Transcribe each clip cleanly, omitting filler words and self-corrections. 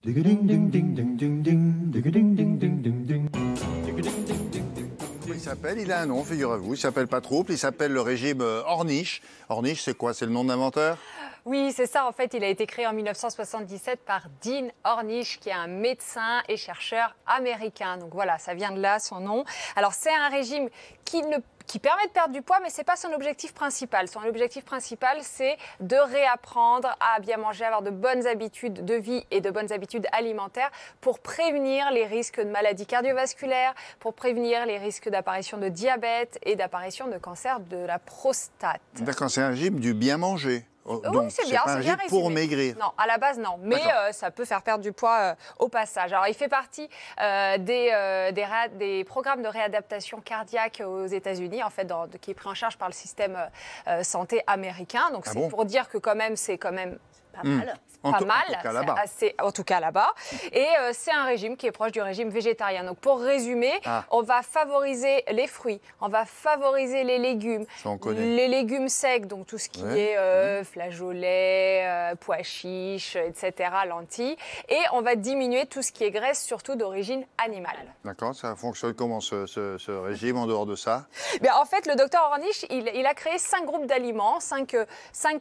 Il a un nom, figurez-vous, il s'appelle pas Trouble, il s'appelle le régime Ornish. Ornish, c'est quoi? C'est le nom d'inventeur? Oui, c'est ça. En fait, il a été créé en 1977 par Dean Ornish, qui est un médecin et chercheur américain. Donc voilà, ça vient de là, son nom. Alors, c'est un régime qui permet de perdre du poids, mais ce n'est pas son objectif principal. Son objectif principal, c'est de réapprendre à bien manger, à avoir de bonnes habitudes de vie et de bonnes habitudes alimentaires pour prévenir les risques de maladies cardiovasculaires, pour prévenir les risques d'apparition de diabète et d'apparition de cancer de la prostate. D'accord, c'est un régime du bien manger. Donc, oui, c'est bien, pas un régime pour maigrir. Non, à la base, non. Mais ça peut faire perdre du poids au passage. Alors, il fait partie des programmes de réadaptation cardiaque aux États-Unis, en fait, qui est pris en charge par le système santé américain. Donc, c'est pour dire que quand même, c'est quand même pas mal. En tout cas là-bas. Et c'est un régime qui est proche du régime végétarien. Donc pour résumer, on va favoriser les fruits, on va favoriser les légumes, les légumes secs, donc tout ce qui est flageolets, pois chiches, etc., lentilles. Et on va diminuer tout ce qui est graisse, surtout d'origine animale. D'accord, ça fonctionne comment ce régime en dehors de ça? En fait, le docteur Ornish, il a créé 5 groupes d'aliments, 5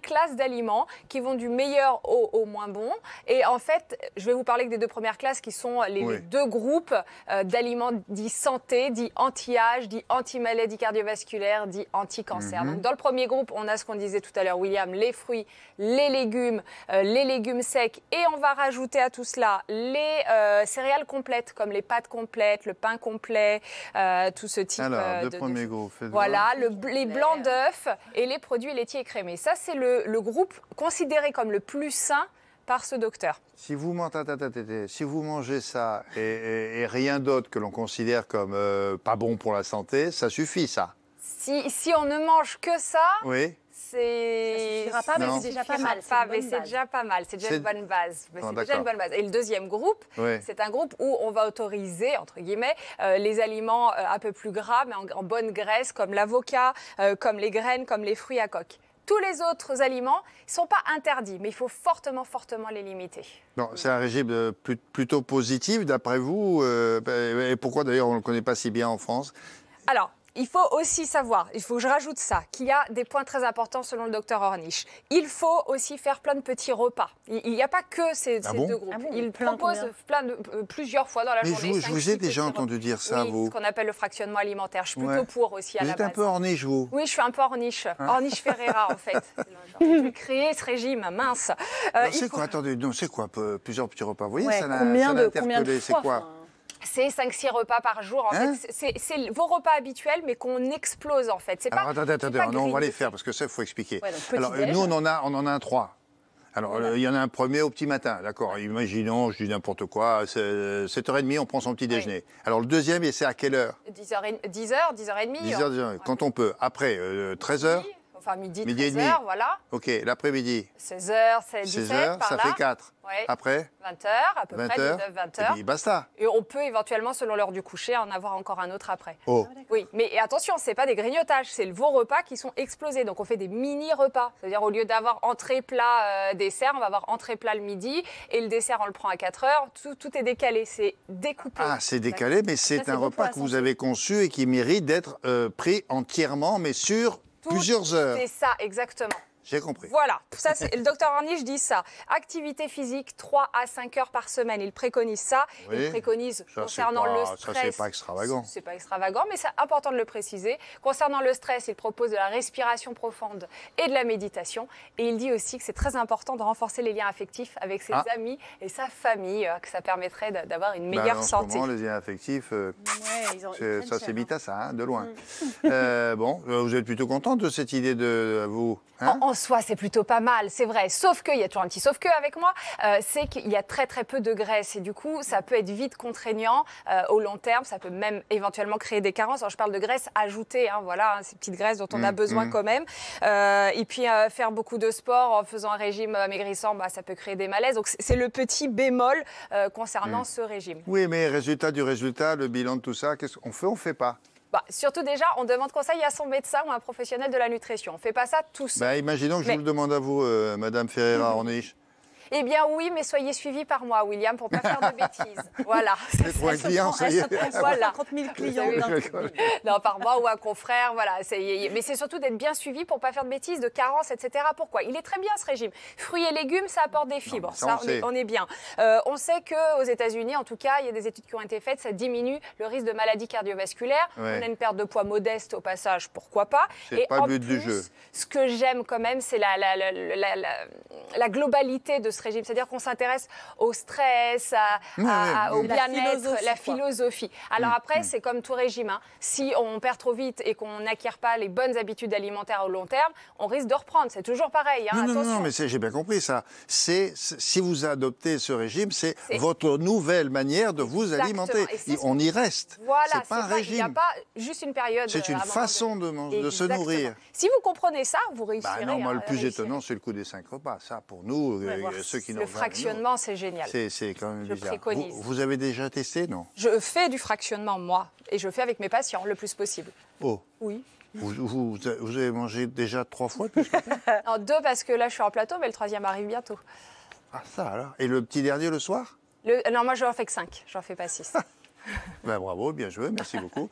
classes d'aliments qui vont du meilleur au moins bon. Et en fait, je vais vous parler que des 2 premières classes qui sont les 2 groupes d'aliments dits santé, dits anti-âge, dits anti-maladie cardiovasculaire, dits anti-cancer. Donc dans le premier groupe, on a ce qu'on disait tout à l'heure, William, les fruits, les légumes secs. Et on va rajouter à tout cela les céréales complètes, comme les pâtes complètes, le pain complet, tout ce type de premier groupe. Voilà, les blancs d'œufs et les produits laitiers écrémés. Ça, c'est le groupe considéré comme le plus sain par ce docteur. Si vous mangez ça et rien d'autre que l'on considère comme pas bon pour la santé, ça suffit, ça? Si on ne mange que ça, ça suffira pas, mais c'est déjà pas mal. C'est déjà pas mal, c'est déjà une bonne base. Et le deuxième groupe, c'est un groupe où on va autoriser, entre guillemets, les aliments un peu plus gras, mais en bonne graisse, comme l'avocat, comme les graines, comme les fruits à coque. Tous les autres aliments ne sont pas interdits, mais il faut fortement les limiter. C'est un régime plutôt positif, d'après vous. Et pourquoi, d'ailleurs, on ne le connaît pas si bien en France? Alors, il faut aussi savoir, il faut que je rajoute ça, qu'il y a des points très importants selon le docteur Ornish. Il faut aussi faire plein de petits repas. Il n'y a pas que ces 2 groupes. Il propose plusieurs fois dans la journée. Mais je vous ai déjà entendu dire ça, vous. Ce qu'on appelle le fractionnement alimentaire. Je suis plutôt pour aussi à la base. Vous êtes un peu Ornish, vous? Oui, je suis un peu Ornish. Ornish Ferreira, en fait. J'ai créé ce régime, mince. C'est quoi, attendez, c'est quoi plusieurs petits repas? Vous voyez, ça n'a combien de c'est quoi? C'est 5-6 repas par jour. En fait, c'est vos repas habituels, mais qu'on explose, en fait. Alors, attendez, on va les faire, parce que ça, il faut expliquer. Alors, nous, on en a 3. Alors, il y en a un premier au petit matin, d'accord. Imaginons, je dis n'importe quoi, 7h30, on prend son petit déjeuner. Alors, le deuxième, c'est à quelle heure? 10h30. 10h, quand on peut. Après, 13h? Enfin, midi 13h, voilà. OK, l'après-midi? 16h, 17h, ça fait 4. Après? 20h, à peu près, 19-20h. Et puis basta. Et on peut éventuellement, selon l'heure du coucher, en avoir encore un autre après. Oui, mais attention, c'est pas des grignotages, c'est vos repas qui sont explosés. Donc on fait des mini-repas. C'est-à-dire au lieu d'avoir entrée, plat, dessert, on va avoir entrée, plat le midi. Et le dessert, on le prend à 4h. Tout est décalé, c'est découpé. Ah, c'est décalé, mais c'est un repas que vous avez conçu et qui mérite d'être pris entièrement, mais sur plusieurs heures. C'est ça, exactement. J'ai compris. Voilà, ça, le docteur Ornish dit ça. Activité physique 3 à 5 heures par semaine, il préconise ça. Il préconise concernant le stress. Ça, c'est pas extravagant. C'est pas extravagant, mais c'est important de le préciser. Concernant le stress, il propose de la respiration profonde et de la méditation. Et il dit aussi que c'est très important de renforcer les liens affectifs avec ses amis et sa famille, que ça permettrait d'avoir une meilleure santé. En ce moment, les liens affectifs, ça s'évite à ça, de loin. Bon, vous êtes plutôt contente de cette idée de vous? En soi, c'est plutôt pas mal, c'est vrai. Sauf qu'il y a toujours un petit sauf que avec moi, c'est qu'il y a très peu de graisse. Et du coup, ça peut être vite contraignant au long terme. Ça peut même éventuellement créer des carences. Alors, je parle de graisse ajoutée, voilà, ces petites graisses dont on a besoin quand même. Et puis, faire beaucoup de sport en faisant un régime maigrissant, ça peut créer des malaises. Donc, c'est le petit bémol concernant ce régime. Oui, mais résultat du résultat, le bilan de tout ça, qu'est-ce qu'on fait? On fait pas. Surtout déjà, on demande conseil à son médecin ou à un professionnel de la nutrition. On ne fait pas ça tout seul. Imaginons que je vous le demande à vous, Madame Ferreira Ornish. Eh bien oui, mais soyez suivis par moi, William, pour ne pas faire de bêtises. Voilà. C'est trop un client, ça y est. Voilà. 50 000 clients. Non, par moi ou un confrère, voilà. Mais c'est surtout d'être bien suivi pour ne pas faire de bêtises, de carences, etc. Pourquoi? Il est très bien ce régime. Fruits et légumes, ça apporte des fibres. Non, ça, on est bien. On sait qu'aux États-Unis, en tout cas, il y a des études qui ont été faites, ça diminue le risque de maladies cardiovasculaires. Ouais. On a une perte de poids modeste au passage, pourquoi pas. C'est pas le but du jeu. Ce que j'aime quand même, c'est la globalité de ce régime. C'est-à-dire qu'on s'intéresse au stress, au bien-être, la philosophie. Alors après, c'est comme tout régime. Hein. Si on perd trop vite et qu'on n'acquiert pas les bonnes habitudes alimentaires au long terme, on risque de reprendre. C'est toujours pareil. Hein. Non, mais j'ai bien compris ça. Si vous adoptez ce régime, c'est votre nouvelle manière de vous alimenter. On y reste. Voilà, c'est pas un régime. Il n'y a pas juste une période. C'est une façon de se nourrir. Si vous comprenez ça, vous réussirez. Non, moi, le plus étonnant, c'est le coup des 5 repas. Ça, pour nous, ceux qui n'ont pas... Le fractionnement, c'est génial. C'est quand même bizarre. Préconise. Vous avez déjà testé, non? Je fais du fractionnement, moi, et je fais avec mes patients le plus possible. Oh. Oui. Vous avez mangé déjà 3 fois plus que ça? Non, 2 parce que là, je suis en plateau, mais le 3e arrive bientôt. Ah, ça alors. Et le petit dernier le soir? Non, moi, je n'en fais que 5. J'en fais pas 6. Ben, bravo, bien joué, merci beaucoup.